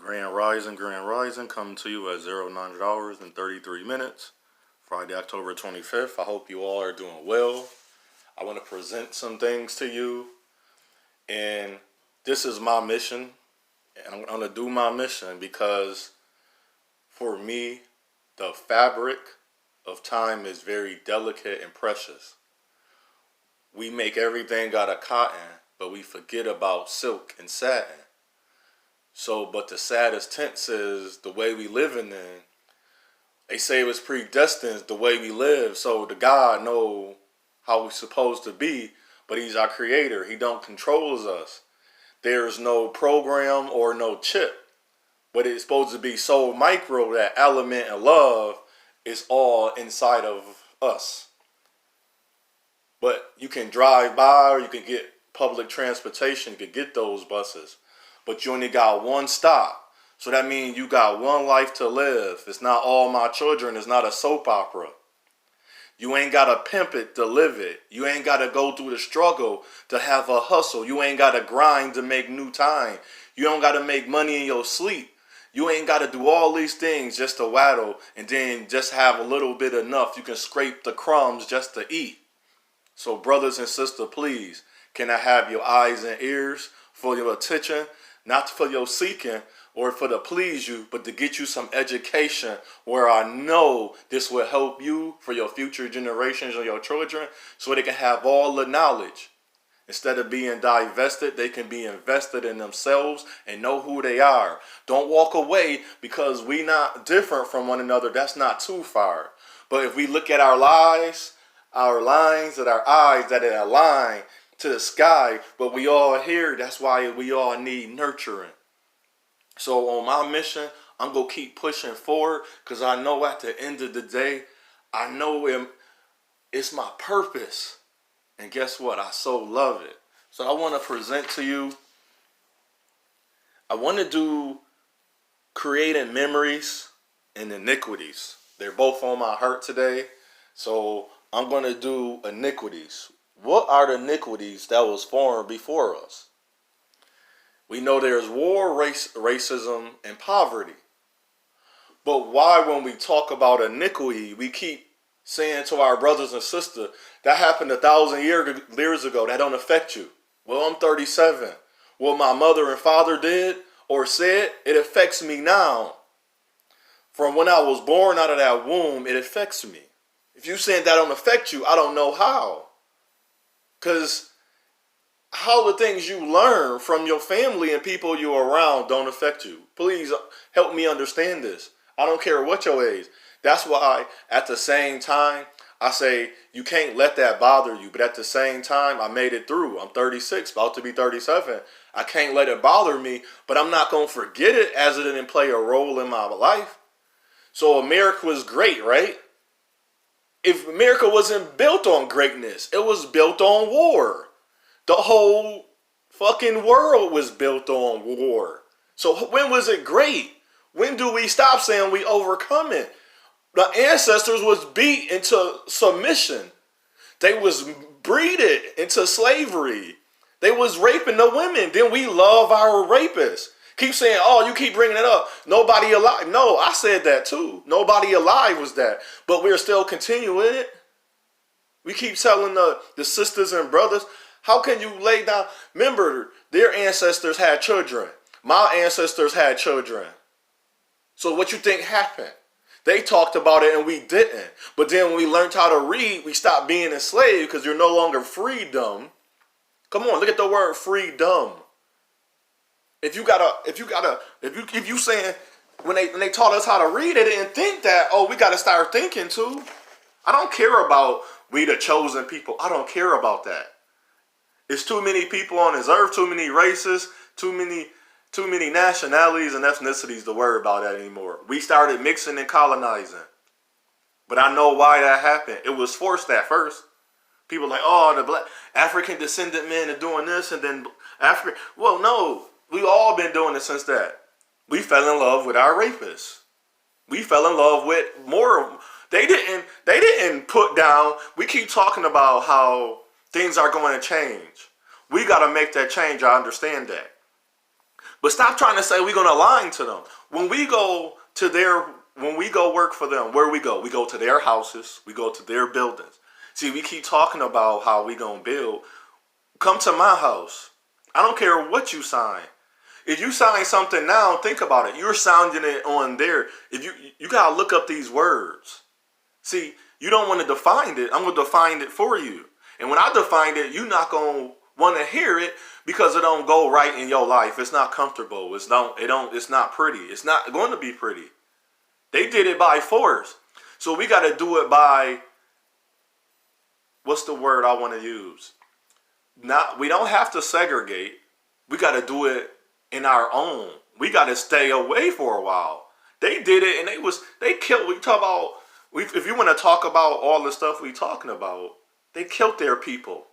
Grand Rising, coming to you at 09 hours and 33 minutes, Friday, October 25th. I hope you all are doing well. I want to present some things to you, and this is my mission, and I'm going to do my mission because for me, the fabric of time is very delicate and precious. We make everything out of cotton, but we forget about silk and satin. But the saddest tense is the way we living in. They say it was predestined the way we live, so the God know how we're supposed to be, but he's our creator. He don't controls us. There's no program or no chip, but it's supposed to be so micro that element and love is all inside of us. But you can drive by or you can get public transportation, you can get those buses. But you only got one stop. So that means you got one life to live. It's not All My Children. It's not a soap opera. You ain't got to pimp it to live it. You ain't got to go through the struggle to have a hustle. You ain't got to grind to make new time. You don't got to make money in your sleep. You ain't got to do all these things just to waddle and then just have a little bit enough. You can scrape the crumbs just to eat. So brothers and sisters, please, can I have your eyes and ears for your attention? Not for your seeking or for to please you, but to get you some education where I know this will help you for your future generations or your children so they can have all the knowledge. Instead of being divested, they can be invested in themselves and know who they are. Don't walk away because we not different from one another. That's not too far. But if we look at our lives, our lines and our eyes that are aligned to the sky, but we all here, that's why we all need nurturing. So on my mission, I'm going to keep pushing forward because I know at the end of the day, I know it's my purpose. And guess what? I so love it. So I want to present to you, I want to do creating memories and iniquities. They're both on my heart today. So I'm going to do iniquities. What are the iniquities that was formed before us? We know there's war, racism, and poverty. But why when we talk about iniquity, we keep saying to our brothers and sisters, that happened 1,000 years ago, that don't affect you. Well, I'm 37. What my mother and father did or said, it affects me now. From when I was born out of that womb, it affects me. If you saying that don't affect you, I don't know how. Because how the things you learn from your family and people you're around don't affect you. Please help me understand this. I don't care what your age. That's why at the same time, I say you can't let that bother you. But at the same time, I made it through. I'm 36, about to be 37. I can't let it bother me, but I'm not going to forget it as it didn't play a role in my life. So America was great, right? If America wasn't built on greatness, it was built on war. The whole fucking world was built on war. So when was it great? When do we stop saying we overcome it? The ancestors was beat into submission. They was breeded into slavery. They was raping the women. Then we love our rapists. Keep saying, oh, you keep bringing it up. Nobody alive. No, I said that too. Nobody alive was that. But we're still continuing it. We keep telling the sisters and brothers, how can you lay down? Remember, their ancestors had children. My ancestors had children. So what you think happened? They talked about it and we didn't. But then when we learned how to read, we stopped being enslaved because you're no longer freedom. Come on, look at the word freedom. If you saying when they taught us how to read, they didn't think that, oh, we got to start thinking too. I don't care about we the chosen people. I don't care about that. It's too many people on this earth, too many races, too many nationalities and ethnicities to worry about that anymore. We started mixing and colonizing. But I know why that happened. It was forced at first. People like, oh, the black African Descendant Man are doing this and then African. Well, no. We all been doing it since that. We fell in love with our rapists. We fell in love with more. They didn't put down. We keep talking about how things are going to change. We got to make that change. I understand that. But stop trying to say we're gonna align to them. When we go work for them, where we go? We go to their houses, we go to their buildings. See, we keep talking about how we gonna build. Come to my house. I don't care what you sign. If you sign something now, think about it. You're sounding it on there. If you gotta look up these words. See, you don't want to define it. I'm gonna define it for you. And when I define it, you're not gonna want to hear it because it don't go right in your life. It's not comfortable. It's not pretty. It's not going to be pretty. They did it by force. So we gotta do it by, what's the word I want to use? We don't have to segregate. We gotta do it in our own. We gotta stay away for a while. They did it and they killed. We talk about, if you want to talk about all the stuff we talking about, they killed their people.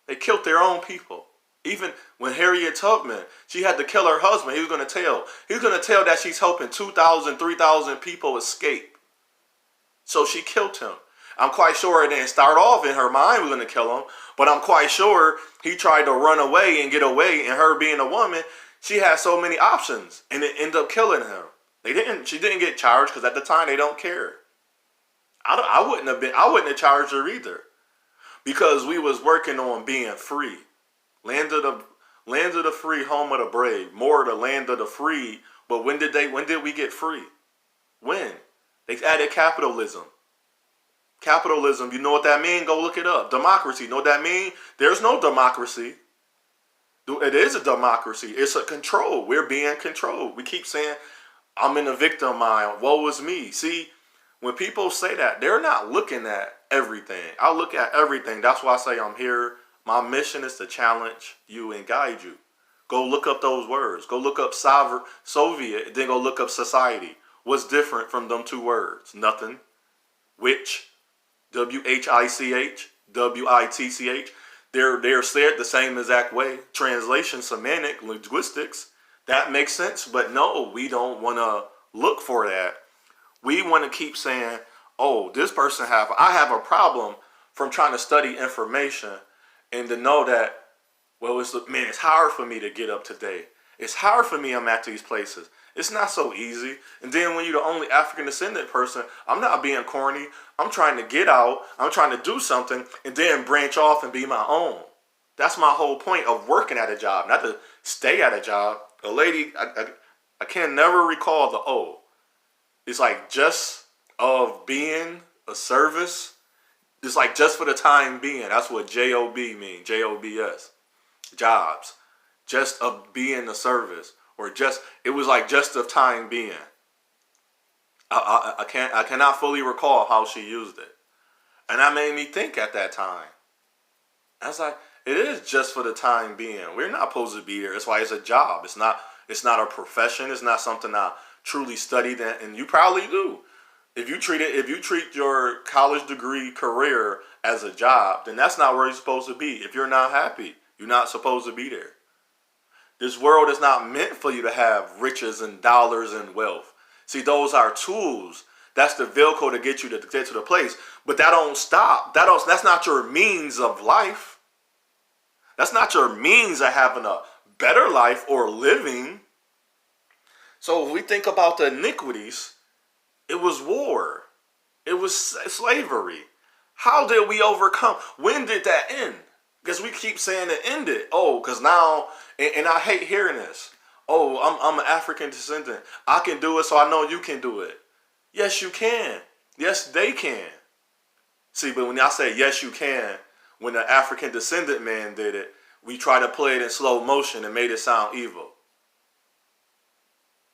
They killed their own people. Even when Harriet Tubman, she had to kill her husband. He was going to tell that she's helping 2,000, 3,000 people escape. So she killed him. I'm quite sure it didn't start off in her mind was going to kill him, but I'm quite sure he tried to run away and get away, and her being a woman, she had so many options, and it ended up killing him. She didn't get charged because at the time they don't care. I wouldn't have charged her either, because we was working on being free. Land of the free, home of the brave. More the land of the free. But when did we get free? When? They added capitalism. Capitalism, you know what that means? Go look it up. Democracy, you know what that means? There's no democracy. It is a democracy. It's a control. We're being controlled. We keep saying, I'm in a victim mind. Woe is me. See, when people say that, they're not looking at everything. I look at everything. That's why I say I'm here. My mission is to challenge you and guide you. Go look up those words. Go look up Soviet, then go look up society. What's different from them two words? Nothing. Which, W-H-I-C-H, W-I-T-C-H. They're said the same exact way. Translation, semantic, linguistics. That makes sense. But no, we don't want to look for that. We want to keep saying, oh, this person I have a problem from trying to study information and to know that, well, it's hard for me to get up today. It's hard for me. I'm at these places. It's not so easy. And then when you're the only African descendant person, I'm not being corny. I'm trying to get out. I'm trying to do something and then branch off and be my own. That's my whole point of working at a job, not to stay at a job. A lady, I can never recall the O. It's like just of being a service. It's like just for the time being. That's what J-O-B means. J-O-B-S. Jobs. Just of being a service. Or it was like just of time being. I cannot fully recall how she used it. And that made me think at that time. I was like, it is just for the time being. We're not supposed to be here. That's why it's a job. It's not a profession. It's not something I truly studied, and you probably do. If you treat your college degree career as a job, then that's not where you're supposed to be. If you're not happy, you're not supposed to be there. This world is not meant for you to have riches and dollars and wealth. See, those are tools. That's the vehicle to get you to get to the place. But that don't stop. That's not your means of life. That's not your means of having a better life or living. So if we think about the iniquities, it was war. It was slavery. How did we overcome? When did that end? Because we keep saying it ended. Oh, because now, and I hate hearing this. Oh, I'm an African descendant. I can do it, so I know you can do it. Yes, you can. Yes, they can. See, but when I say yes, you can, when the African Descendant Man did it, we try to play it in slow motion and made it sound evil.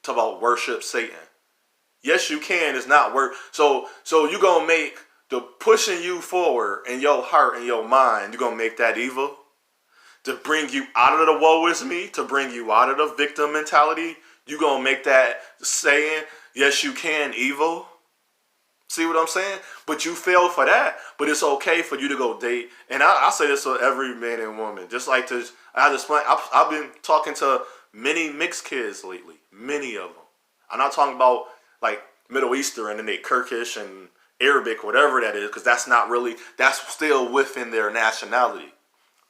Talk about worship Satan. Yes, you can is not work. So you're going to make the pushing you forward in your heart and your mind, you're going to make that evil? To bring you out of the woe is me, to bring you out of the victim mentality, you're going to make that saying, yes, you can, evil? See what I'm saying? But you fell for that. But it's okay for you to go date. And I say this to every man and woman. Just like this, I've been talking to many mixed kids lately. Many of them. I'm not talking about like Middle Eastern and they Turkish and Arabic, whatever that is, because that's still within their nationality.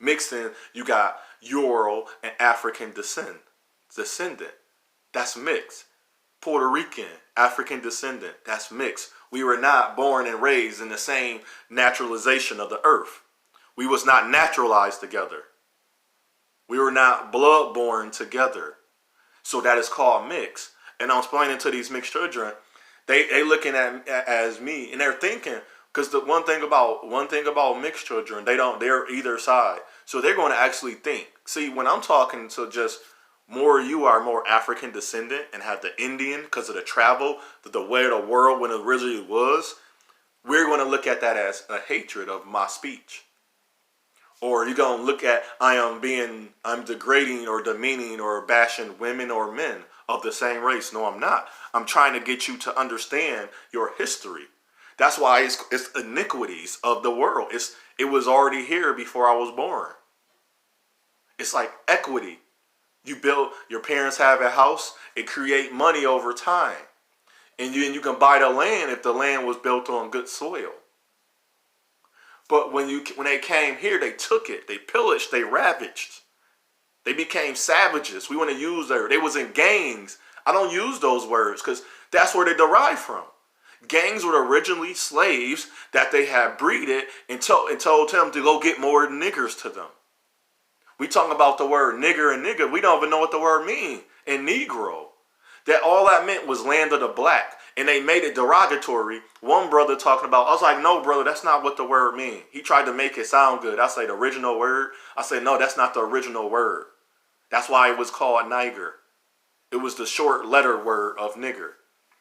Mixed in, you got Ural and African descent. descendant. That's mixed. Puerto Rican, African descendant. That's mixed. We were not born and raised in the same naturalization of the earth. We was not naturalized together. We were not blood born together. So that is called mixed. And I'm explaining to these mixed children, they looking at as me, and they're thinking, because the one thing about mixed children, they're either side. So they're going to actually think. See, when I'm talking to just more, you are more African descendant and have the Indian because of the travel, the way of the world when it originally was, we're going to look at that as a hatred of my speech. Or you're going to look at I'm degrading or demeaning or bashing women or men of the same race. No, I'm not. I'm trying to get you to understand your history. That's why it's iniquities of the world. It was already here before I was born. It's like equity. Your parents have a house, it create money over time. And you can buy the land if the land was built on good soil. But when they came here, they took it, they pillaged, they ravaged. They became savages. We want to use they was in gangs. I don't use those words because that's where they derive from. Gangs were originally slaves that they had breeded and told them to go get more niggers to them. We talking about the word nigger and nigga. We don't even know what the word mean in Negro. That all that meant was land of the black. And they made it derogatory. One brother talking about, I was like, no, brother, that's not what the word mean. He tried to make it sound good. I say the original word. I say, no, that's not the original word. That's why it was called niger. It was the short letter word of nigger.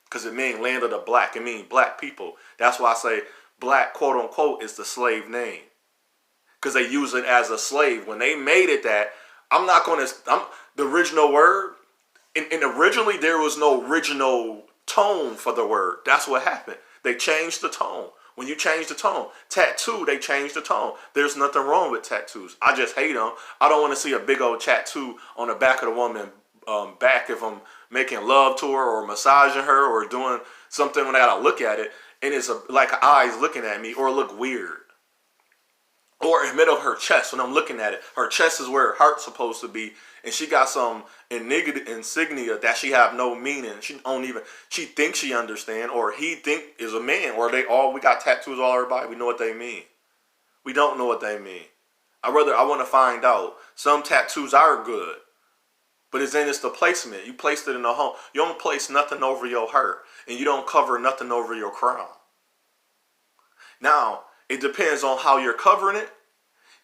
Because it means land of the black. It means black people. That's why I say black, quote unquote, is the slave name. Because they use it as a slave. When they made it that, the original word, and originally there was no original tone for the word. That's what happened. They changed the tone. When you change the tone, tattoo, they changed the tone. There's nothing wrong with tattoos. I just hate them. I don't want to see a big old tattoo on the back of the woman's back if I'm making love to her or massaging her or doing something when I gotta look at it and it's like eyes looking at me or look weird. Or in the middle of her chest when I'm looking at it. Her chest is where her heart's supposed to be. And she got some insignia that she have no meaning. She thinks she understand, or he think is a man, or we got tattoos all over our body. We know what they mean. We don't know what they mean. I want to find out. Some tattoos are good, but it's the placement. You placed it in the home. You don't place nothing over your heart, and you don't cover nothing over your crown. Now, it depends on how you're covering it.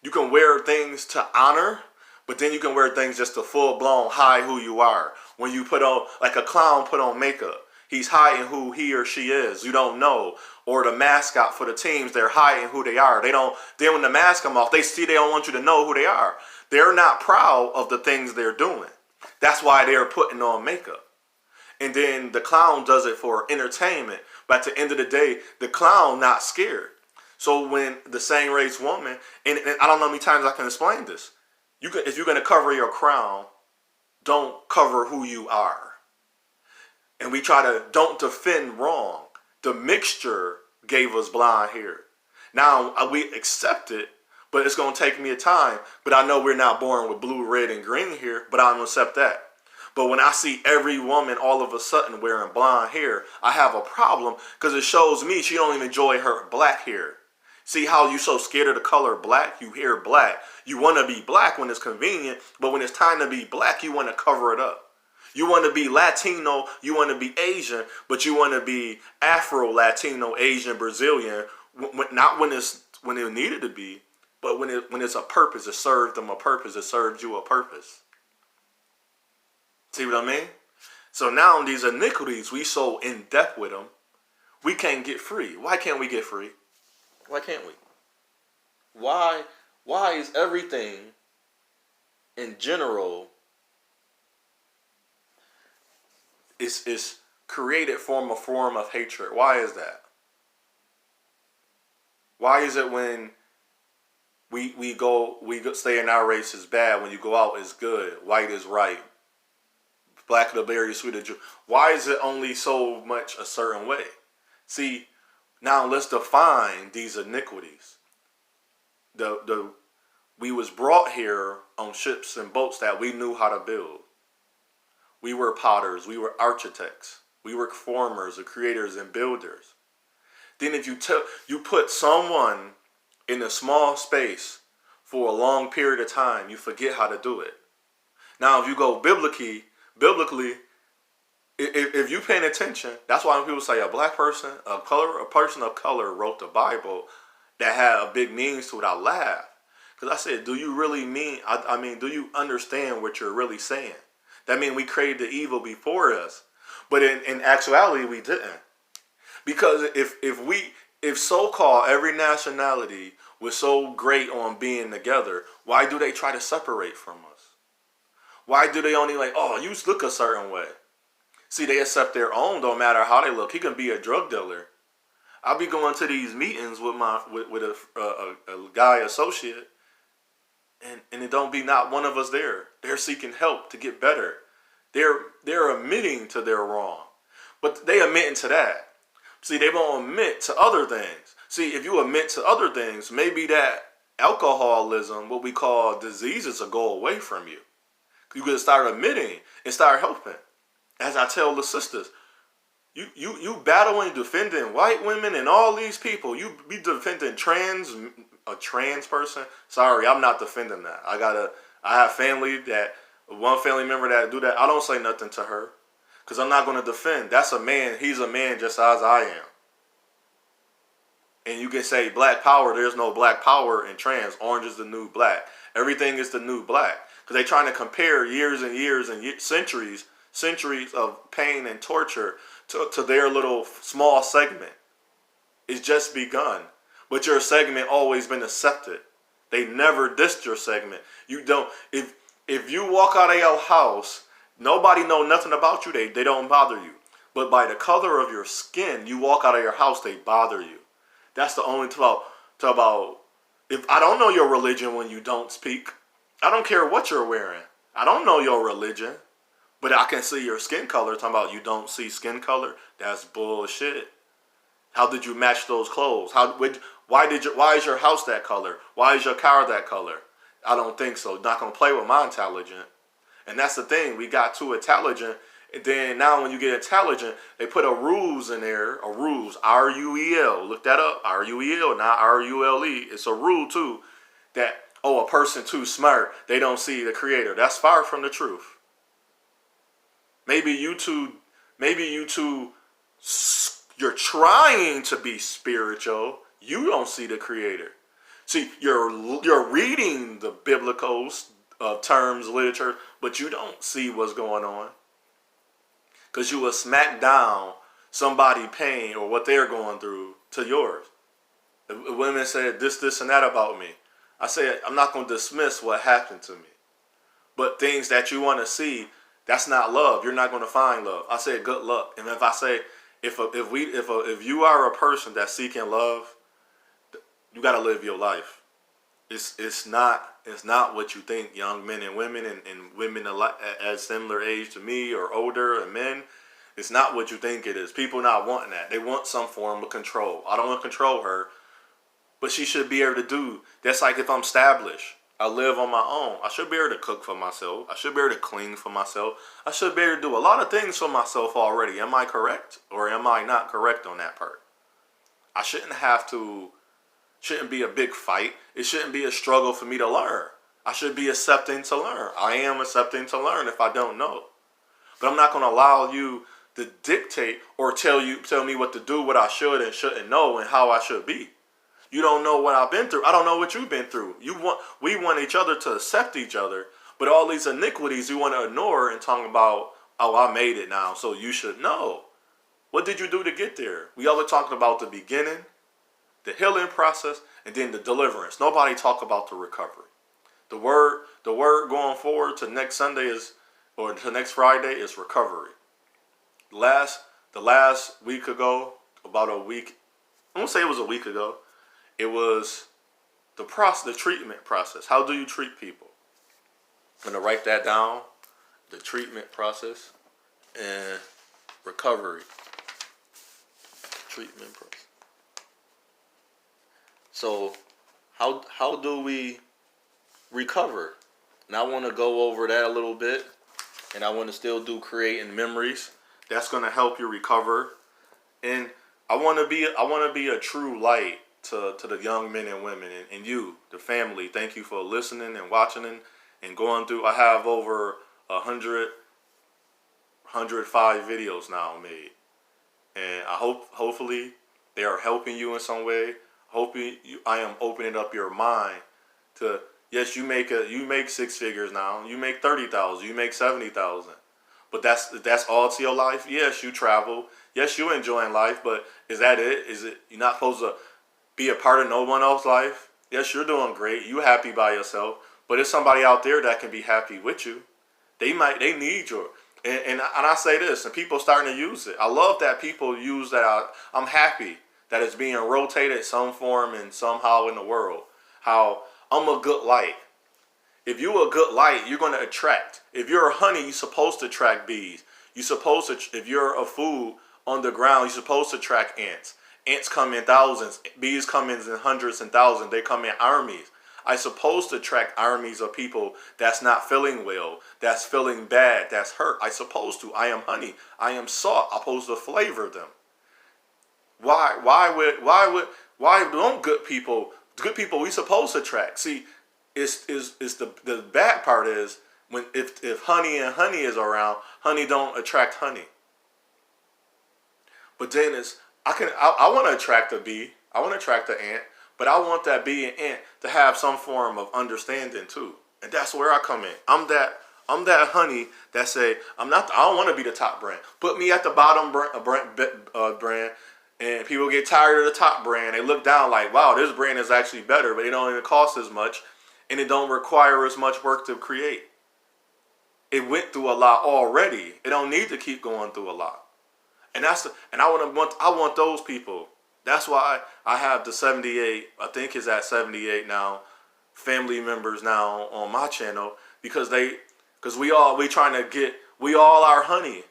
You can wear things to honor, but then you can wear things just to full-blown hide who you are. When you put on, like a clown put on makeup, he's hiding who he or she is. You don't know. Or the mascot for the teams, they're hiding who they are. Then when the mask come off, they don't want you to know who they are. They're not proud of the things they're doing. That's why they're putting on makeup. And then the clown does it for entertainment. But at the end of the day, the clown not scared. So when the same race woman, and I don't know how many times I can explain this. If you're going to cover your crown, don't cover who you are. And we don't defend wrong. The mixture gave us blonde hair. Now we accept it, but it's going to take me a time. But I know we're not born with blue, red, and green hair, but I don't accept that. But when I see every woman all of a sudden wearing blonde hair, I have a problem because it shows me she don't even enjoy her black hair. See how you so scared of the color black? You hear black. You want to be black when it's convenient, but when it's time to be black, you want to cover it up. You want to be Latino, you want to be Asian, but you want to be Afro-Latino, Asian, Brazilian, not when it needed to be, but when it's a purpose. It served them a purpose. It served you a purpose. See what I mean? So now these iniquities, we so in depth with them, we can't get free. Why can't we get free? Why can't we? Why is everything in general is created from a form of hatred? Why is that? Why is it when we stay in our race is bad, when you go out is good, white is right, black of the berry, sweet of Jew? Why is it only so much a certain way? See, now let's define these iniquities. We was brought here on ships and boats that we knew how to build. We were potters. We were architects. We were formers, or creators and builders. Then if you put someone in a small space for a long period of time, you forget how to do it. Now, if you go biblically, if you paying attention, that's why when people say a black person, a person of color wrote the Bible, that had a big meanings to it, I laugh. Because I said, do you really mean, I mean, do you understand what you're really saying? That means we created the evil before us. But in actuality, we didn't. Because if so-called every nationality was so great on being together, why do they try to separate from us? Why do they only like, oh, you look a certain way? See, they accept their own, don't matter how they look. He can be a drug dealer. I'll be going to these meetings with a guy associate, and it don't be not one of us there. They're seeking help to get better. They're admitting to their wrong, but they admitting to that. See, they won't admit to other things. See, if you admit to other things, maybe that alcoholism, what we call diseases, will go away from you. You can start admitting and start helping. As I tell the sisters, you battling, defending white women and all these people. You be defending a trans person. Sorry, I'm not defending that. I have family one family member that do that. I don't say nothing to her because I'm not going to defend. That's a man. He's a man just as I am. And you can say black power. There's no black power in trans. Orange is the new black. Everything is the new black because they're trying to compare years and years and centuries of pain and torture to their little small segment. It's just begun. But your segment always been accepted. They never dissed your segment. You don't, if you walk out of your house, nobody know nothing about you, they don't bother you. But by the color of your skin, you walk out of your house, they bother you. That's the only about if I don't know your religion when you don't speak. I don't care what you're wearing. I don't know your religion. But I can see your skin color. Talking about you don't see skin color. That's bullshit. How did you match those clothes? Why is your house that color? Why is your car that color? I don't think so. Not gonna play with my intelligence. And that's the thing. We got too intelligent. And then now when you get intelligent, they put a rules in there. A rules. R-U-E-L. Look that up. R-U-E-L, not R-U-L-E. It's a rule too. That, a person too smart, they don't see the creator. That's far from the truth. Maybe you two, you're trying to be spiritual. You don't see the creator. See, you're reading the biblical terms, literature, but you don't see what's going on. Because you will smack down somebody's pain or what they're going through to yours. The women said this, and that about me. I said, I'm not going to dismiss what happened to me. But things that you want to see, that's not love. You're not going to find love. I said, good luck. And if I say, if you are a person that's seeking love, you got to live your life. It's not what you think. Young men and women and women at similar age to me or older and men, it's not what you think it is. People not wanting that. They want some form of control. I don't want to control her, but she should be able to do. That's like if I'm established. I live on my own. I should be able to cook for myself. I should be able to clean for myself. I should be able to do a lot of things for myself already. Am I correct? Or am I not correct on that part? I shouldn't be a big fight. It shouldn't be a struggle for me to learn. I should be accepting to learn. I am accepting to learn if I don't know. But I'm not going to allow you to dictate or tell me what to do, what I should and shouldn't know, and how I should be. You don't know what I've been through. I don't know what you've been through. We want each other to accept each other, but all these iniquities you want to ignore and talk about, I made it now, so you should know. What did you do to get there? We always talking about the beginning, the healing process, and then the deliverance. Nobody talk about the recovery. The word going forward to next Sunday or to next Friday is recovery. The last week ago, about a week, I won't say it was a week ago. It was the treatment process. How do you treat people? I'm going to write that down. The treatment process and recovery. Treatment process. So how do we recover? And I want to go over that a little bit. and I want to still do creating memories. That's going to help you recover. And I want to be a true light to the young men and women and you, the family. Thank you for listening and watching and going through. I have over 105 videos now made, and hopefully they are helping you in some way. I am opening up your mind to, yes, you make 6 figures now. You make 30,000. You make 70,000. But that's all to your life. Yes, you travel. Yes, you enjoying life. But is that it? Is it you're not supposed to be a part of no one else's life? Yes, you're doing great. You happy by yourself. But there's somebody out there that can be happy with you. They need your. And I say this, and people starting to use it. I love that people use that. I'm happy that it's being rotated some form and somehow in the world. How I'm a good light. If you're a good light, you're going to attract. If you're a honey, you're supposed to attract bees. You're supposed to, if you're a food on the ground, you're supposed to attract ants. Ants come in thousands. Bees come in hundreds and thousands. They come in armies. I'm supposed to attract armies of people that's not feeling well, that's feeling bad, that's hurt. I'm supposed to. I am honey. I am salt. I'm supposed to flavor them. Why don't good people we supposed to attract? See, it's the bad part is when if honey is around, honey don't attract honey. But then I want to attract a bee, I want to attract an ant, but I want that bee and ant to have some form of understanding too. And that's where I come in. I'm that honey that say I don't want to be the top brand. Put me at the bottom brand. And people get tired of the top brand. They look down like, wow, this brand is actually better, but it don't even cost as much, and it don't require as much work to create. It went through a lot already. It don't need to keep going through a lot. And I want those people. That's why I have the 78. I think it's at 78 now. Family members now on my channel because we all are honey,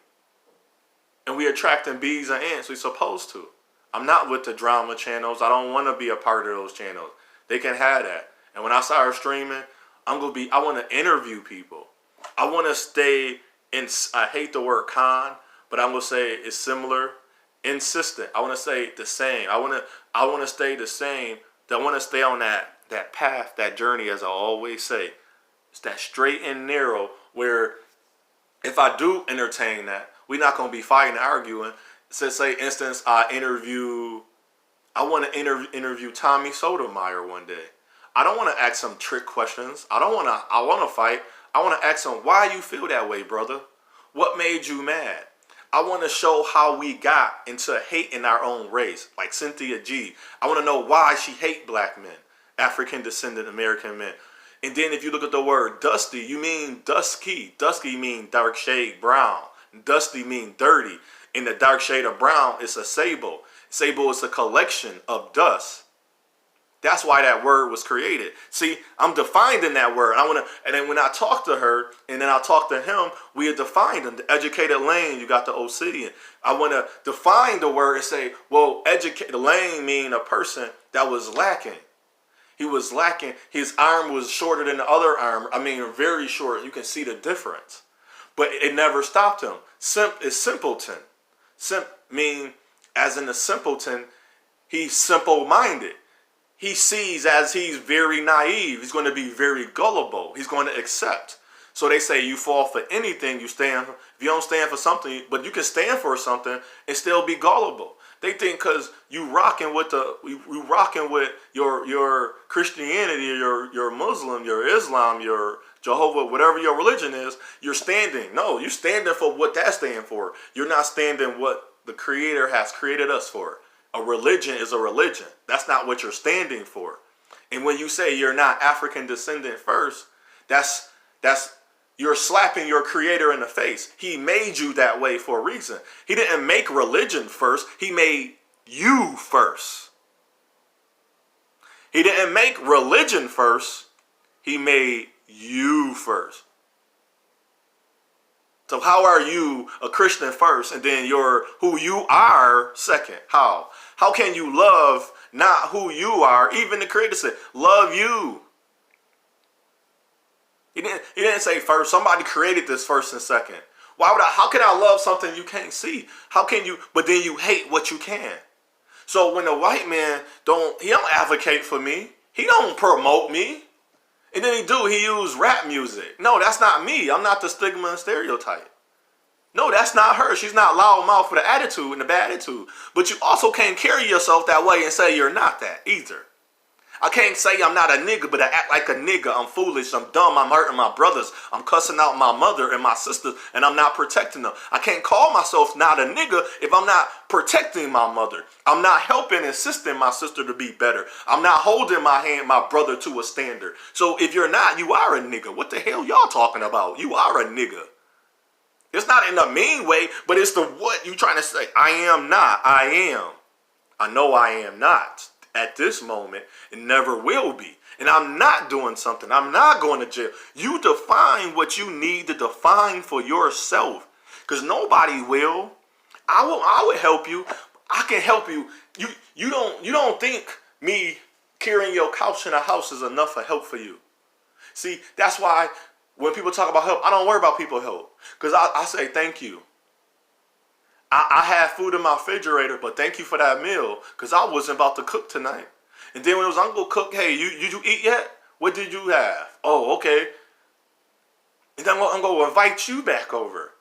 and we attracting bees and ants. We supposed to. I'm not with the drama channels. I don't want to be a part of those channels. They can have that. And when I start streaming, I want to interview people. I want to stay in, I hate the word con, but I'm going to say it's similar, insistent. I want to say the same. I want to stay the same. I want to stay on that path, that journey, as I always say. It's that straight and narrow where if I do entertain that, we're not going to be fighting and arguing. So say, instance, I want to interview Tommy Sotomayor one day. I don't want to ask some trick questions. I want to fight. I want to ask him, why you feel that way, brother? What made you mad? I want to show how we got into hate in our own race, like Cynthia G. I want to know why she hate black men, African Descendant American men. And then if you look at the word dusty, you mean dusky. Dusky mean dark shade brown. Dusty mean dirty. In the dark shade of brown, it's a sable. Sable is a collection of dust. That's why that word was created. See, I'm defining that word. And then when I talk to her, and then I talk to him, we are defined them. The educated lane, you got the obsidian. I want to define the word and say, well, educated lane mean a person that was lacking. He was lacking. His arm was shorter than the other arm. I mean, very short. You can see the difference. But it never stopped him. Simp is simpleton. Simp mean, as in a simpleton, he's simple-minded. He sees as he's very naive. He's going to be very gullible. He's going to accept. So they say you fall for anything you stand for. If you don't stand for something, but you can stand for something and still be gullible. They think because you rocking with your Christianity, or your Muslim, your Islam, your Jehovah, whatever your religion is, you're standing. No, you're standing for what that stands for. You're not standing what the Creator has created us for. A religion is a religion. That's not what you're standing for. And when you say you're not African descendant first, that's you're slapping your Creator in the face. He made you that way for a reason. He didn't make religion first. He made you first. He didn't make religion first. He made you first. So how are you a Christian first and then you're who you are second? How? How can you love not who you are? Even the Creator said, love you. He didn't say first. Somebody created this first and second. Why would I? How can I love something you can't see? How can you? But then you hate what you can. So when the white man he don't advocate for me. He don't promote me. And then he use rap music. No, that's not me. I'm not the stigma and stereotype. No, that's not her. She's not loudmouth with the attitude and the bad attitude. But you also can't carry yourself that way and say you're not that either. I can't say I'm not a nigga, but I act like a nigga. I'm foolish. I'm dumb. I'm hurting my brothers. I'm cussing out my mother and my sisters, and I'm not protecting them. I can't call myself not a nigga if I'm not protecting my mother. I'm not helping and assisting my sister to be better. I'm not holding my brother to a standard. So if you're not, you are a nigga. What the hell y'all talking about? You are a nigga. It's not in a mean way, but it's the what you trying to say. I am not. I am. I know I am not. At this moment, it never will be. And I'm not doing something. I'm not going to jail. You define what you need to define for yourself. Because nobody will. I will help you. I can help you. You don't think me carrying your couch in a house is enough for help for you. See, that's why when people talk about help, I don't worry about people help. Because I say thank you. I had food in my refrigerator, but thank you for that meal, because I wasn't about to cook tonight. And then when it was, I'm going to cook, hey, you eat yet? What did you have? Oh, okay. And then I'm going to invite you back over.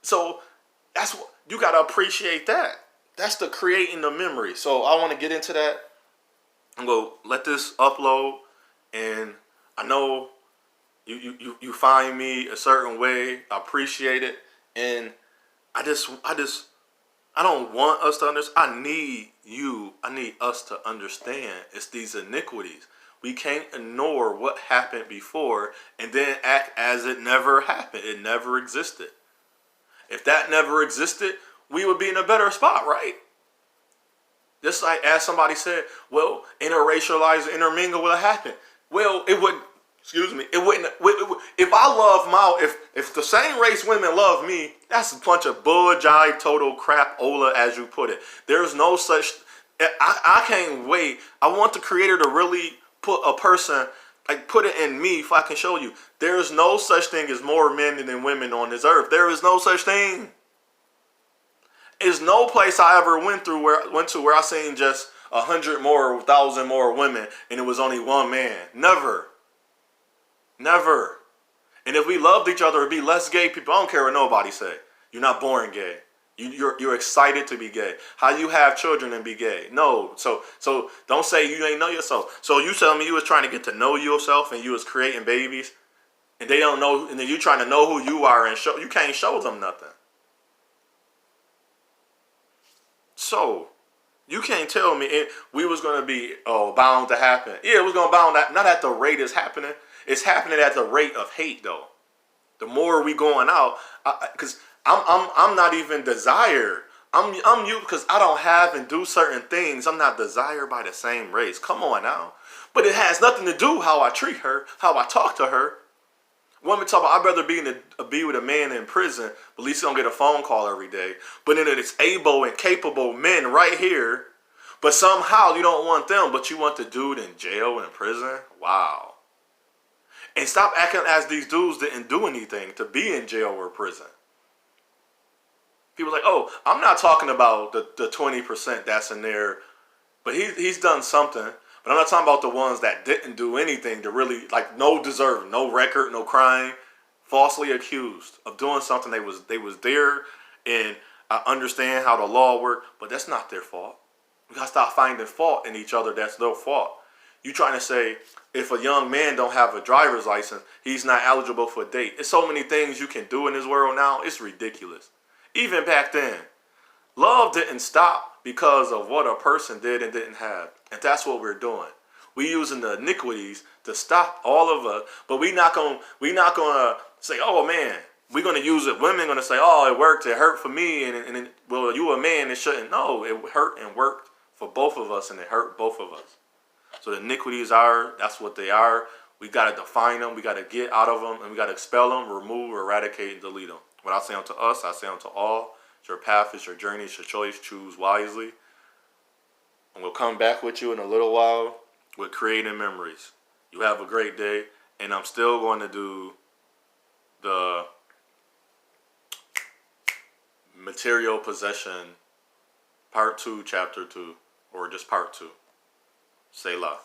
So that's what you got to appreciate that. That's the creating the memory. So I want to get into that. I'm going to let this upload, and I know you find me a certain way. I appreciate it. And I don't want us to understand. I need us to understand it's these iniquities. We can't ignore what happened before and then act as it never happened. It never existed. If that never existed, we would be in a better spot, right? Just like as somebody said, well, interracialized, intermingle would have happened. Well, it wouldn't. Excuse me. It wouldn't. If I love if the same race women love me, that's a bunch of bull jive, total crap, Ola, as you put it. There's no such. I can't wait. I want the creator to really put a person, like put it in me, if I can show you. There is no such thing as more men than women on this earth. There is no such thing. There's no place I ever went to where I seen just 100 more, 1,000 more women, and it was only one man. Never. Never. And if we loved each other, it'd be less gay people. I don't care what nobody say. You're not born gay. You're excited to be gay. How you have children and be gay? No. So don't say you ain't know yourself. So you telling me you was trying to get to know yourself and you was creating babies, and they don't know, and then you trying to know who you are and you can't show them nothing. So you can't tell me we was gonna be bound to happen. Yeah, it was gonna bound that, not at the rate it's happening. It's happening at the rate of hate, though. The more we going out, because I'm not even desired. I'm you because I don't have and do certain things. I'm not desired by the same race. Come on now, but it has nothing to do how I treat her, how I talk to her. Women talk about I'd rather be with a man in prison, but at least you don't get a phone call every day. But then it's able and capable men right here, but somehow you don't want them, but you want the dude in jail and prison. Wow. And stop acting as these dudes didn't do anything to be in jail or prison. People are like, oh, I'm not talking about the 20% that's in there, but he's done something. But I'm not talking about the ones that didn't do anything to really, like, no deserve, no record, no crime, falsely accused of doing something. They was there, and I understand how the law works, but that's not their fault. We gotta stop finding fault in each other. That's their fault. You trying to say if a young man don't have a driver's license, he's not eligible for a date. There's so many things you can do in this world now. It's ridiculous. Even back then, love didn't stop because of what a person did and didn't have. And that's what we're doing. We using the iniquities to stop all of us, but we not gonna say, oh man, we're gonna use it. Women gonna say, oh, it worked, it hurt for me, and well, you a man, it shouldn't. No, it hurt and worked for both of us, and it hurt both of us. So the iniquities that's what they are. We got to define them. We got to get out of them, and we got to expel them, remove, eradicate, and delete them. What I say unto us, I say unto all. It's your path, it's your journey, it's your choice. Choose wisely. And we'll come back with you in a little while with creating memories. You have a great day, And I'm still going to do the material possession part 2, chapter 2, or just part 2. Selah.